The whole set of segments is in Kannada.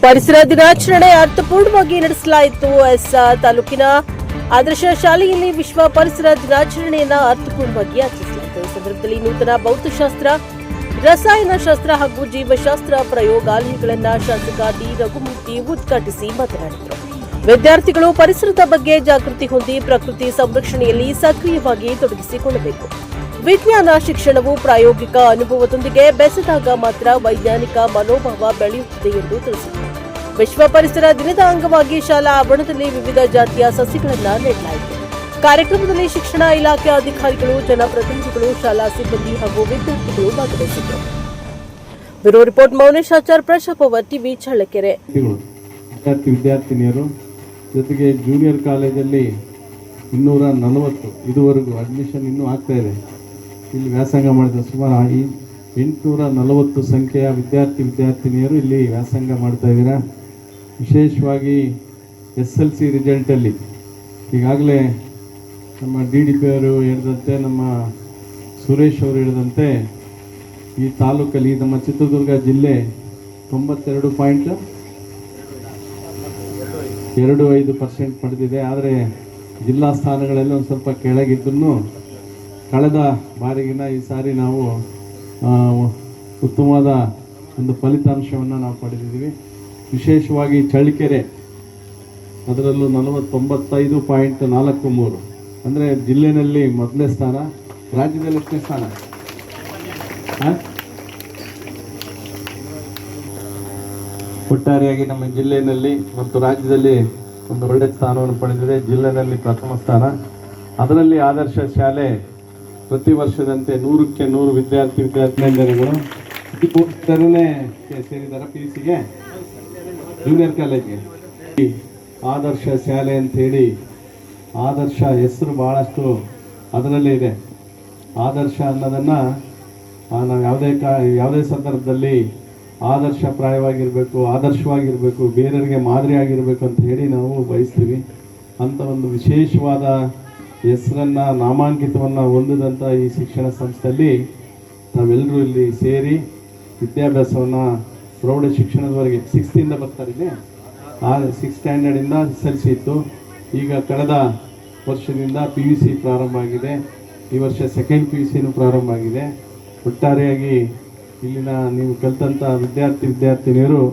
ಪರಿಸರ ದಿನಾಚರಣೆ ಅರ್ಥಪೂರ್ಣವಾಗಿ ನಡೆಸಲಾಯಿತು. ತಾಲೂಕಿನ ಆದರ್ಶ ಶಾಲೆಯಲ್ಲಿ ವಿಶ್ವ ಪರಿಸರ ದಿನಾಚರಣೆಯನ್ನು ಅರ್ಥಪೂರ್ಣವಾಗಿ ಆಚರಿಸಲಾಯಿತು. ಈ ಸಂದರ್ಭದಲ್ಲಿ ನೂತನ ಭೌತಶಾಸ್ತ್ರ, ರಸಾಯನಶಾಸ್ತ್ರ ಹಾಗೂ ಜೀವಶಾಸ್ತ್ರ ಪ್ರಯೋಗಾಲಯಗಳನ್ನು ಶಾಸಕ ಡಿ ರಘುಮೂರ್ತಿ ಉದ್ಘಾಟಿಸಿ ಮಾತನಾಡಿದರು. ವಿದ್ಯಾರ್ಥಿಗಳು ಪರಿಸರದ ಬಗ್ಗೆ ಜಾಗೃತಿ ಹೊಂದಿ ಪ್ರಕೃತಿ ಸಂರಕ್ಷಣೆಯಲ್ಲಿ ಸಕ್ರಿಯವಾಗಿ ತೊಡಗಿಸಿಕೊಳ್ಳಬೇಕು. ವಿಜ್ಞಾನ ಶಿಕ್ಷಣವು ಪ್ರಾಯೋಗಿಕ ಅನುಭವದೊಂದಿಗೆ ಬೆಸೆದಾಗ ಮಾತ್ರ ವೈಜ್ಞಾನಿಕ ಮನೋಭಾವ ಬೆಳೆಯುತ್ತದೆ ಎಂದು ತಿಳಿಸಿದರು. ವಿಶ್ವ ಪರಿಸರ ದಿನದ ಅಂಗವಾಗಿ ಶಾಲಾ ಆವರಣದಲ್ಲಿ ವಿವಿಧ ಜಾತಿಯ ಸಸಿಗಳನ್ನು ನೆಡಲಾಯಿತು. ಕಾರ್ಯಕ್ರಮದಲ್ಲಿ ಶಿಕ್ಷಣ ಇಲಾಖೆ ಅಧಿಕಾರಿಗಳು, ಜನಪ್ರತಿನಿಧಿಗಳು, ಶಾಲಾ ಸಿಬ್ಬಂದಿ ಹಾಗೂ ವಿದ್ಯಾರ್ಥಿಗಳು ಭಾಗವಹಿಸಿದ್ದರು. ಬ್ಯೂರೋ ರಿಪೋರ್ಟ್ ಮೌನೇಶ್ ಆಚಾರ್, ಪ್ರಶಾಪವರ್ ಟಿವಿ, ಚಳ್ಳಕೆರೆ. ವಿದ್ಯಾರ್ಥಿನಿಯರು ಜೊತೆಗೆ ಜೂನಿಯರ್ ಕಾಲೇಜಲ್ಲಿ 240 ಇದುವರೆಗೂ ಅಡ್ಮಿಷನ್ ಇನ್ನೂ ಆಗ್ತಾ ಇದೆ. ಇಲ್ಲಿ ವ್ಯಾಸಂಗ ಮಾಡಿದ ಸುಮಾರು 840 ಸಂಖ್ಯೆಯ ವಿದ್ಯಾರ್ಥಿನಿಯರು ಇಲ್ಲಿ ವ್ಯಾಸಂಗ ಮಾಡ್ತಾ ಇದ್ದೀರಾ. ವಿಶೇಷವಾಗಿ SLC ರಿಸಲ್ಟಲ್ಲಿ ಈಗಾಗಲೇ ನಮ್ಮ DDP ಅವರು ಹೇಳಿದಂತೆ, ನಮ್ಮ ಸುರೇಶ್ ಅವರು ಹೇಳಿದಂತೆ, ಈ ತಾಲೂಕಲ್ಲಿ ನಮ್ಮ ಚಿತ್ರದುರ್ಗ ಜಿಲ್ಲೆ 92.25% ಪಡೆದಿದೆ. ಆದರೆ ಜಿಲ್ಲಾ ಸ್ಥಾನಗಳಲ್ಲಿ ಒಂದು ಸ್ವಲ್ಪ ಕೆಳಗಿದ್ದೂ ಕಳೆದ ಬಾರಿಗಿನ ಈ ಸಾರಿ ನಾವು ಉತ್ತಮವಾದ ಒಂದು ಫಲಿತಾಂಶವನ್ನು ನಾವು ಪಡೆದಿದ್ದೀವಿ. ವಿಶೇಷವಾಗಿ ಚಳ್ಳಕೆರೆ ಅದರಲ್ಲೂ 95.43 ಅಂದರೆ ಜಿಲ್ಲೆಯಲ್ಲಿ ಮೊದಲನೇ ಸ್ಥಾನ, ರಾಜ್ಯದಲ್ಲಿ ಎಷ್ಟನೇ ಸ್ಥಾನ? ಒಟ್ಟಾರೆಯಾಗಿ ನಮ್ಮ ಜಿಲ್ಲೆಯಲ್ಲಿ ಮತ್ತು ರಾಜ್ಯದಲ್ಲಿ ಒಂದು ಒಳ್ಳೆಯ ಸ್ಥಾನವನ್ನು ಪಡೆದಿದೆ. ಜಿಲ್ಲೆಯಲ್ಲಿ ಪ್ರಥಮ ಸ್ಥಾನ. ಅದರಲ್ಲಿ ಆದರ್ಶ ಶಾಲೆ ಪ್ರತಿ ವರ್ಷದಂತೆ 100ಕ್ಕೆ 100 ವಿದ್ಯಾರ್ಥಿನಿಯರುಗಳು ಸೇರಿದ್ದಾರೆ. PUCಗೆ ಜೂನಿಯರ್ ಕಾಲೇಜ್ಗೆ ಆದರ್ಶ ಶಾಲೆ ಅಂತೇಳಿ ಆದರ್ಶ ಹೆಸರು ಭಾಳಷ್ಟು ಅದರಲ್ಲೇ ಇದೆ. ಆದರ್ಶ ಅನ್ನೋದನ್ನು ನಾವು ಯಾವುದೇ ಸಂದರ್ಭದಲ್ಲಿ ಆದರ್ಶಪ್ರಾಯವಾಗಿರಬೇಕು, ಆದರ್ಶವಾಗಿರಬೇಕು, ಬೇರೆಯವರಿಗೆ ಮಾದರಿಯಾಗಿರಬೇಕು ಅಂತ ಹೇಳಿ ನಾವು ಬಯಸ್ತೀವಿ. ಅಂಥ ಒಂದು ವಿಶೇಷವಾದ ಹೆಸರನ್ನು, ನಾಮಾಂಕಿತವನ್ನು ಹೊಂದಿದಂಥ ಈ ಶಿಕ್ಷಣ ಸಂಸ್ಥೆಯಲ್ಲಿ ನಾವೆಲ್ಲರೂ ಇಲ್ಲಿ ಸೇರಿ ವಿದ್ಯಾಭ್ಯಾಸವನ್ನು ಪ್ರೌಢ ಶಿಕ್ಷಣದವರೆಗೆ 6th ಬರ್ತಾರಿದೆ. 6th ಸ್ಟ್ಯಾಂಡರ್ಡಿಂದ SLC ಇತ್ತು. ಈಗ ಕಳೆದ ವರ್ಷದಿಂದ PUC ಪ್ರಾರಂಭ ಆಗಿದೆ. ಈ ವರ್ಷ 2nd PUCನೂ ಪ್ರಾರಂಭ ಆಗಿದೆ. ಒಟ್ಟಾರೆಯಾಗಿ ಇಲ್ಲಿನ ನೀವು ಕಲಿತಂಥ ವಿದ್ಯಾರ್ಥಿನಿಯರು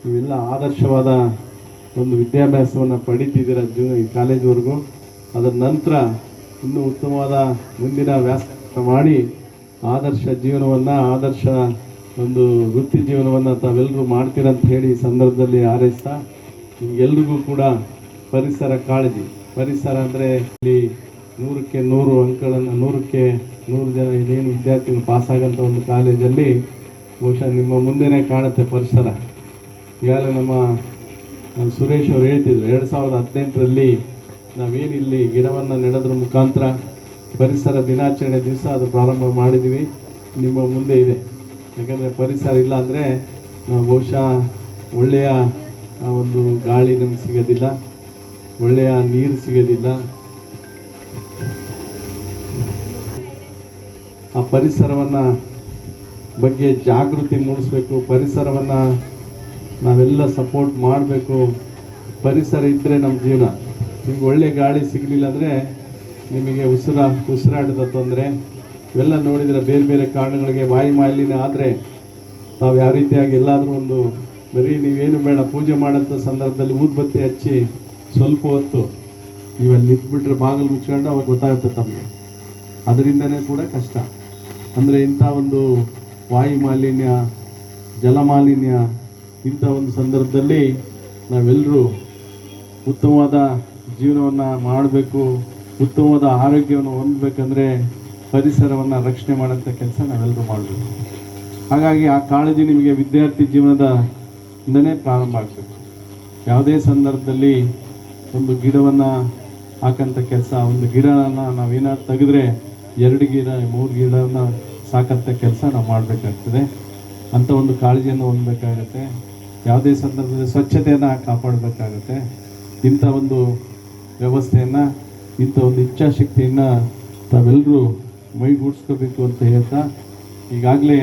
ನೀವೆಲ್ಲ ಆದರ್ಶವಾದ ಒಂದು ವಿದ್ಯಾಭ್ಯಾಸವನ್ನು ಪಡೀತಿದ್ದೀರ ಕಾಲೇಜ್ವರೆಗೂ. ಅದರ ನಂತರ ಇನ್ನೂ ಉತ್ತಮವಾದ ಮುಂದಿನ ವ್ಯಾಸಂಗ ಮಾಡಿ ಆದರ್ಶ ಜೀವನವನ್ನು, ಆದರ್ಶ ಒಂದು ವೃತ್ತಿ ಜೀವನವನ್ನು ತಾವೆಲ್ಲರೂ ಮಾಡ್ತೀರಂತ ಹೇಳಿ ಈ ಸಂದರ್ಭದಲ್ಲಿ ಹಾರೈಸ್ತಾ, ನಿಮಗೆಲ್ರಿಗೂ ಕೂಡ ಪರಿಸರ ಕಾಳಜಿ, ಪರಿಸರ ಅಂದರೆ ಇಲ್ಲಿ 100ಕ್ಕೆ 100 ಅಂಕಗಳನ್ನು, 100ಕ್ಕೆ 100 ಜನ ಇದೇನು ವಿದ್ಯಾರ್ಥಿಗಳು ಪಾಸಾಗಂಥ ಒಂದು ಕಾಲೇಜಲ್ಲಿ ಬಹುಶಃ ನಿಮ್ಮ ಮುಂದೆನೇ ಕಾಣುತ್ತೆ ಪರಿಸರ. ಈಗಾಗಲೇ ನಮ್ಮ ಸುರೇಶ್ ಅವರು ಹೇಳ್ತಿದ್ರು, 2018ರಲ್ಲಿ ನಾವೇನಿಲ್ಲಿ ಗಿಡವನ್ನು ನೆಡೋದ್ರ ಮುಖಾಂತರ ಪರಿಸರ ದಿನಾಚರಣೆ ದಿವಸ ಅದು ಪ್ರಾರಂಭ ಮಾಡಿದ್ದೀವಿ. ನಿಮ್ಮ ಮುಂದೆ ಇದೆ. ಯಾಕಂದರೆ ಪರಿಸರ ಇಲ್ಲ ಅಂದರೆ ನಾವು ಬಹುಶಃ ಒಳ್ಳೆಯ ಒಂದು ಗಾಳಿ ನಮಗೆ ಸಿಗೋದಿಲ್ಲ, ಒಳ್ಳೆಯ ನೀರು ಸಿಗೋದಿಲ್ಲ. ಆ ಪರಿಸರವನ್ನು ಬಗ್ಗೆ ಜಾಗೃತಿ ಮೂಡಿಸ್ಬೇಕು. ಪರಿಸರವನ್ನು ನಾವೆಲ್ಲ ಸಪೋರ್ಟ್ ಮಾಡಬೇಕು. ಪರಿಸರ ಇದ್ದರೆ ನಮ್ಮ ಜೀವನ. ನಿಮ್ಗೆ ಒಳ್ಳೆ ಗಾಳಿ ಸಿಗಲಿಲ್ಲ ಅಂದರೆ ನಿಮಗೆ ಉಸಿರಾಟದ ತೊಂದರೆ ಇವೆಲ್ಲ ನೋಡಿದರೆ ಬೇರೆ ಬೇರೆ ಕಾರಣಗಳಿಗೆ ವಾಯು ಮಾಲಿನ್ಯ ಆದರೆ ನಾವು ಯಾವ ರೀತಿಯಾಗಿ ಎಲ್ಲಾದರೂ ಒಂದು ಬರೀ ನೀವೇನು ಬೇಡ, ಪೂಜೆ ಮಾಡೋಂಥ ಸಂದರ್ಭದಲ್ಲಿ ಊದ್ಬತ್ತಿ ಹಚ್ಚಿ ಸ್ವಲ್ಪ ಹೊತ್ತು ನೀವಲ್ಲಿ ನಿಂತ್ಬಿಟ್ರೆ ಬಾಗಿಲು ಮುಚ್ಕೊಂಡು ಅವಾಗ ಗೊತ್ತಾಗುತ್ತೆ ತಮಗೆ. ಅದರಿಂದನೇ ಕೂಡ ಕಷ್ಟ. ಅಂದರೆ ಇಂಥ ಒಂದು ವಾಯು ಮಾಲಿನ್ಯ, ಜಲ ಮಾಲಿನ್ಯ, ಇಂಥ ಒಂದು ಸಂದರ್ಭದಲ್ಲಿ ನಾವೆಲ್ಲರೂ ಉತ್ತಮವಾದ ಜೀವನವನ್ನು ಮಾಡಬೇಕು, ಉತ್ತಮವಾದ ಆರೋಗ್ಯವನ್ನು ಹೊಂದಬೇಕಂದ್ರೆ ಪರಿಸರವನ್ನು ರಕ್ಷಣೆ ಮಾಡೋಂಥ ಕೆಲಸ ನಾವೆಲ್ಲರೂ ಮಾಡಬೇಕು. ಹಾಗಾಗಿ ಆ ಕಾಳಜಿ ನಿಮಗೆ ವಿದ್ಯಾರ್ಥಿ ಜೀವನದಿಂದನೇ ಪ್ರಾರಂಭ ಆಗಬೇಕು. ಯಾವುದೇ ಸಂದರ್ಭದಲ್ಲಿ ಒಂದು ಗಿಡವನ್ನು ಹಾಕೋಂಥ ಕೆಲಸ, ಒಂದು ಗಿಡನ ನಾವೇನಾದ್ರು ತೆಗೆದ್ರೆ 2 ಗಿಡ 3 ಗಿಡನ ಸಾಕಂಥ ಕೆಲಸ ನಾವು ಮಾಡಬೇಕಾಗ್ತದೆ. ಅಂಥ ಒಂದು ಕಾಳಜಿಯನ್ನು ಹೊಂದಬೇಕಾಗುತ್ತೆ. ಯಾವುದೇ ಸಂದರ್ಭದಲ್ಲಿ ಸ್ವಚ್ಛತೆಯನ್ನು ಕಾಪಾಡಬೇಕಾಗುತ್ತೆ. ಇಂಥ ಒಂದು ವ್ಯವಸ್ಥೆಯನ್ನು, ಇಂಥ ಒಂದು ಇಚ್ಛಾಶಕ್ತಿಯನ್ನು ತಾವೆಲ್ಲರೂ ಮೈಗೂಡಿಸ್ಕೋಬೇಕು ಅಂತ ಹೇಳ್ತಾ, ಈಗಾಗಲೇ